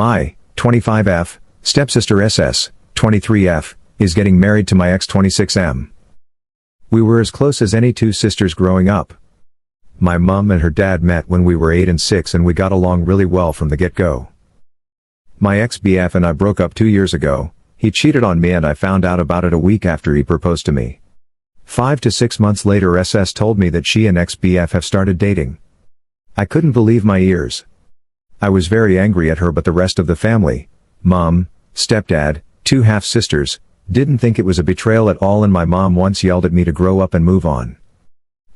My 25F stepsister SS 23F is getting married to my ex 26M. We were as close as any two sisters growing up. My mom and her dad met when we were 8 and 6 and we got along really well from the get-go. My ex-BF and I broke up 2 years ago. He cheated on me and I found out about it a week after he proposed to me. 5 to 6 months later SS told me that she and ex-BF have started dating. I couldn't believe my ears. I was very angry at her, but the rest of the family, mom, stepdad, 2 half-sisters, didn't think it was a betrayal at all, and my mom once yelled at me to grow up and move on.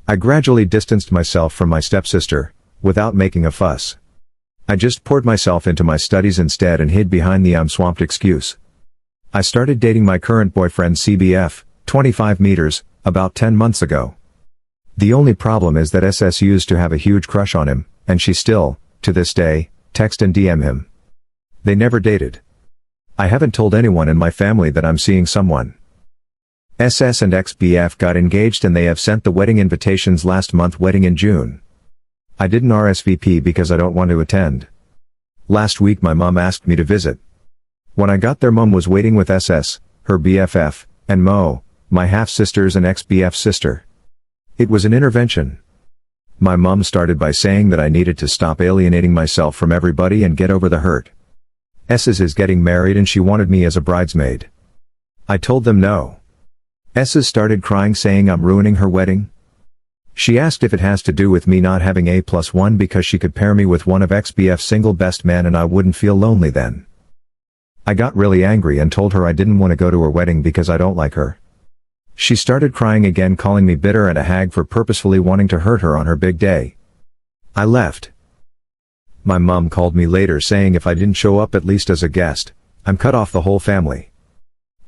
I gradually distanced myself from my stepsister, without making a fuss. I just poured myself into my studies instead and hid behind the "I'm swamped" excuse. I started dating my current boyfriend CBF, 25 meters, about 10 months ago. The only problem is that SS used to have a huge crush on him, and she still, to this day, text and DM him. They never dated. I haven't told anyone in my family that I'm seeing someone. SS and ex-BF got engaged and they have sent the wedding invitations last month, wedding in June. I didn't RSVP because I don't want to attend. Last week my mom asked me to visit. When I got there, mom was waiting with SS, her BFF, and Mo, my half-sisters and ex-BF's sister. It was an intervention. My mom started by saying that I needed to stop alienating myself from everybody and get over the hurt. SS is getting married and she wanted me as a bridesmaid. I told them no. SS started crying, saying I'm ruining her wedding. She asked if it has to do with me not having A+1 because she could pair me with one of ex-BF's single best men and I wouldn't feel lonely then. I got really angry and told her I didn't want to go to her wedding because I don't like her. She started crying again, calling me bitter and a hag for purposefully wanting to hurt her on her big day. I left. My mom called me later saying if I didn't show up at least as a guest, I'm cut off the whole family.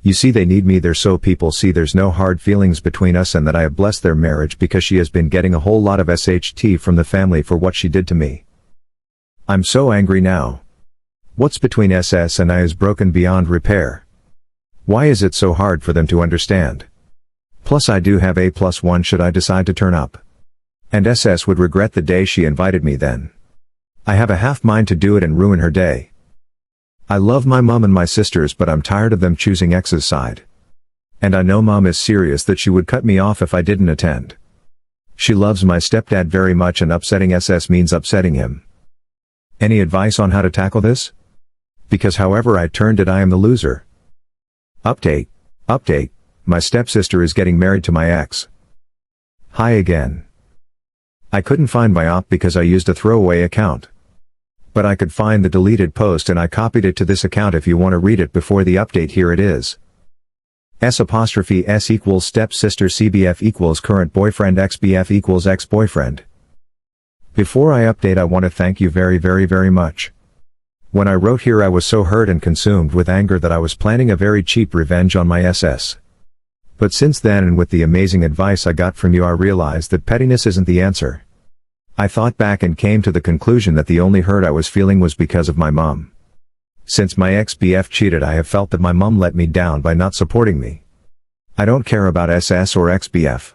You see, they need me there so people see there's no hard feelings between us and that I have blessed their marriage, because she has been getting a whole lot of SHT from the family for what she did to me. I'm so angry now. What's between SS and I is broken beyond repair. Why is it so hard for them to understand? Plus I do have A+1 should I decide to turn up. And SS would regret the day she invited me then. I have a half mind to do it and ruin her day. I love my mom and my sisters, but I'm tired of them choosing X's side. And I know mom is serious that she would cut me off if I didn't attend. She loves my stepdad very much and upsetting SS means upsetting him. Any advice on how to tackle this? Because however I turned it, I am the loser. Update. My stepsister is getting married to my ex. Hi again. I couldn't find my op because I used a throwaway account. But I could find the deleted post and I copied it to this account. If you want to read it before the update, here it is. S' equals stepsister CBF equals current boyfriend ex-BF equals ex-boyfriend. Before I update, I want to thank you very much. When I wrote here, I was so hurt and consumed with anger that I was planning a very cheap revenge on my SS. But since then, and with the amazing advice I got from you, I realized that pettiness isn't the answer. I thought back and came to the conclusion that the only hurt I was feeling was because of my mom. Since my ex-BF cheated, I have felt that my mom let me down by not supporting me. I don't care about SS or ex-BF.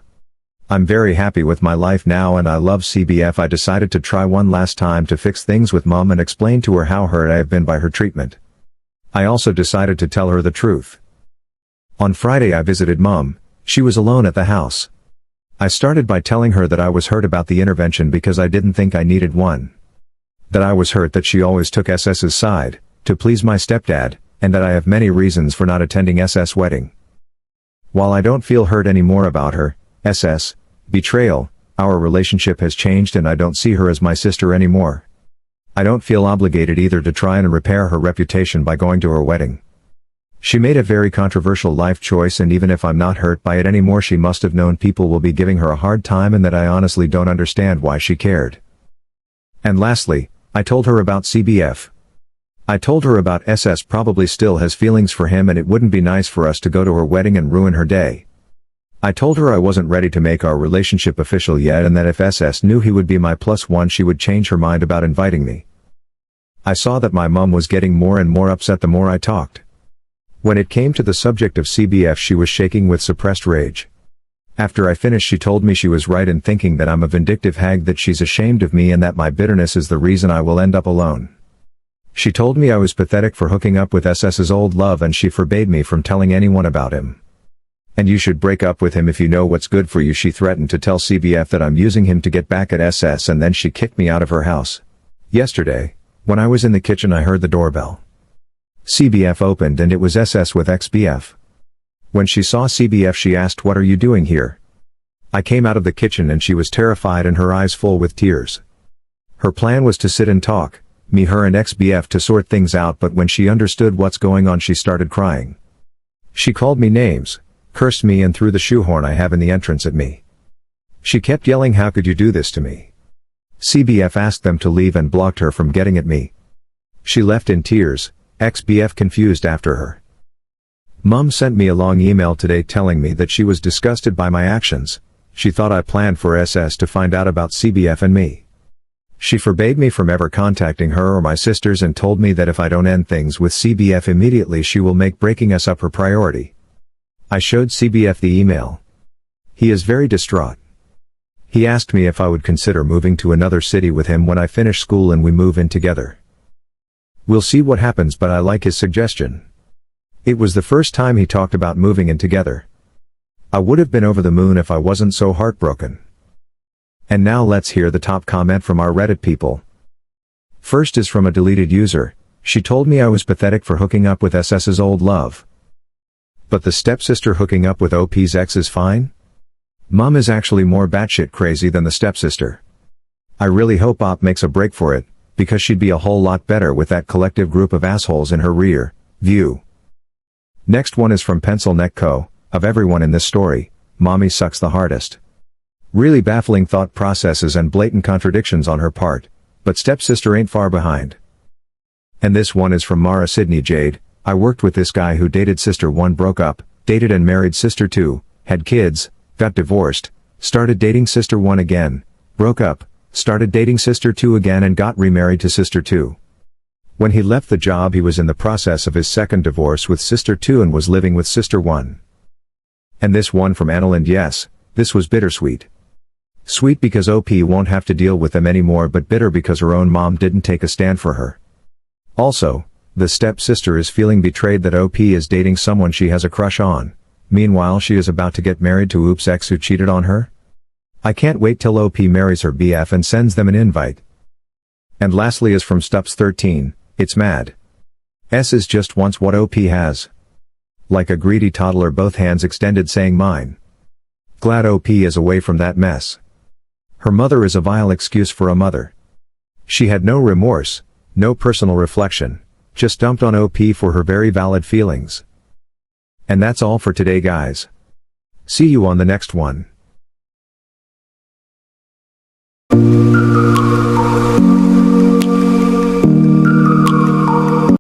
I'm very happy with my life now and I love CBF. I decided to try one last time to fix things with mom and explain to her how hurt I have been by her treatment. I also decided to tell her the truth. On Friday I visited mom. She was alone at the house. I started by telling her that I was hurt about the intervention because I didn't think I needed one. That I was hurt that she always took SS's side, to please my stepdad, and that I have many reasons for not attending SS wedding. While I don't feel hurt anymore about her, SS, betrayal, our relationship has changed and I don't see her as my sister anymore. I don't feel obligated either to try and repair her reputation by going to her wedding. She made a very controversial life choice, and even if I'm not hurt by it anymore, she must have known people will be giving her a hard time and that I honestly don't understand why she cared. And lastly, I told her about CBF. I told her about SS probably still has feelings for him and it wouldn't be nice for us to go to her wedding and ruin her day. I told her I wasn't ready to make our relationship official yet and that if SS knew he would be my +1 she would change her mind about inviting me. I saw that my mom was getting more and more upset the more I talked. When it came to the subject of CBF, she was shaking with suppressed rage. After I finished, she told me she was right in thinking that I'm a vindictive hag, that she's ashamed of me and that my bitterness is the reason I will end up alone. She told me I was pathetic for hooking up with SS's old love and she forbade me from telling anyone about him. And you should break up with him if you know what's good for you. She threatened to tell CBF that I'm using him to get back at SS, and then she kicked me out of her house. Yesterday, when I was in the kitchen, I heard the doorbell. CBF opened and it was SS with XBF. When she saw CBF, she asked, "What are you doing here?" I came out of the kitchen and she was terrified and her eyes full with tears. Her plan was to sit and talk, me, her and XBF, to sort things out, but when she understood what's going on, she started crying. She called me names, cursed me, and threw the shoehorn I have in the entrance at me. She kept yelling, "How could you do this to me?" CBF asked them to leave and blocked her from getting at me. She left in tears, XBF confused after her. Mom sent me a long email today telling me that she was disgusted by my actions. She thought I planned for SS to find out about CBF and me. She forbade me from ever contacting her or my sisters and told me that if I don't end things with CBF immediately, she will make breaking us up her priority. I showed CBF the email. He is very distraught. He asked me if I would consider moving to another city with him when I finish school and we move in together. We'll see what happens, but I like his suggestion. It was the first time he talked about moving in together. I would have been over the moon if I wasn't so heartbroken. And now let's hear the top comment from our Reddit people. First is from a deleted user. She told me I was pathetic for hooking up with SS's old love. But the stepsister hooking up with OP's ex is fine? Mom is actually more batshit crazy than the stepsister. I really hope OP makes a break for it, because she'd be a whole lot better with that collective group of assholes in her rear view. Next one is from Pencil Neck Co. Of everyone in this story, mommy sucks the hardest. Really baffling thought processes and blatant contradictions on her part, but stepsister ain't far behind. And this one is from Mara Sydney Jade. I worked with this guy who dated sister 1, broke up, dated and married sister 2, had kids, got divorced, started dating sister 1 again, broke up, started dating sister 2 again and got remarried to sister 2. When he left the job, he was in the process of his second divorce with sister 2 and was living with sister 1. And this one from Annalind. Yes, this was bittersweet. Sweet because OP won't have to deal with them anymore, but bitter because her own mom didn't take a stand for her. Also, the stepsister is feeling betrayed that OP is dating someone she has a crush on. Meanwhile, she is about to get married to OP's ex who cheated on her. I can't wait till OP marries her BF and sends them an invite. And lastly is from Stups13, it's mad. S is just wants what OP has. Like a greedy toddler, both hands extended saying mine. Glad OP is away from that mess. Her mother is a vile excuse for a mother. She had no remorse, no personal reflection, just dumped on OP for her very valid feelings. And that's all for today, guys. See you on the next one.